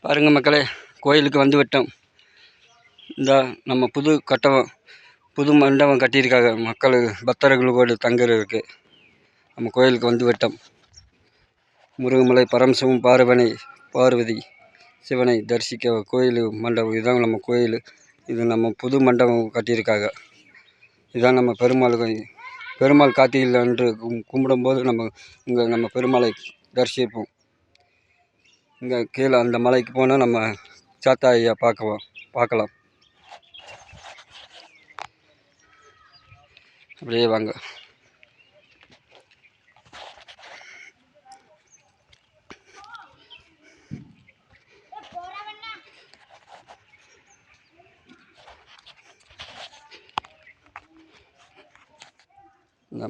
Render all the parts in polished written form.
பாருங்க மக்களே, கோயிலுக்கு வந்து விட்டோம். இந்த நம்ம புது மண்டபம் கட்டியிருக்காங்க. மக்கள் பக்தர்களோடு தங்குறதுக்கு நம்ம கோயிலுக்கு வந்து விட்டோம். முருகமலை பரமசிவம் பார்வதி சிவனை தரிசிக்க கோயில் மண்டபம். இதுதான் நம்ம கோயில். இது நம்ம புது மண்டபம் கட்டியிருக்காங்க. இதுதான் நம்ம பெருமாள் கோயில். பெருமாள் கார்த்திகை அன்று கும்பிடும்போது நம்ம பெருமாளை தரிசிப்போம். இங்கே கீழே அந்த மலைக்கு போனால் நம்ம சாத்தா ஐயா பார்க்கலாம். அப்படியே வாங்க.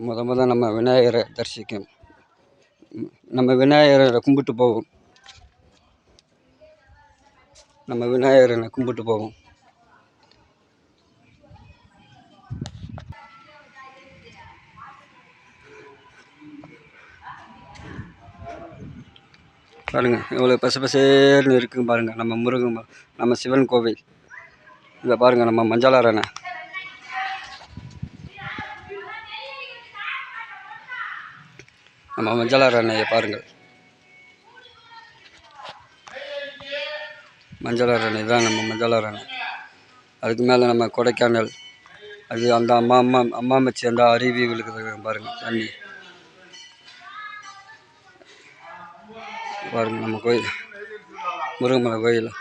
முத நம்ம விநாயகரை தரிசிக்கணும். நம்ம விநாயகரை கும்பிட்டு போவோம். பாருங்க, எவ்வளோ பசேர்னு இருக்குங்க பாருங்க. நம்ம நம்ம சிவன் கோவில். இதை பாருங்க, நம்ம மஞ்சளார் அணை. நம்ம மஞ்சளார் அணையை பாருங்கள். மஞ்சளார் அணை தான் நம்ம மஞ்சளார் அணை. அதுக்கு மேலே நம்ம கொடைக்கானல். அது அந்த அம்மா மச்சி அந்த அருவி விழுக்குது பாருங்கள் தண்ணி. பாருங்கள் நம்ம கோயில், முருகமலை கோயில்.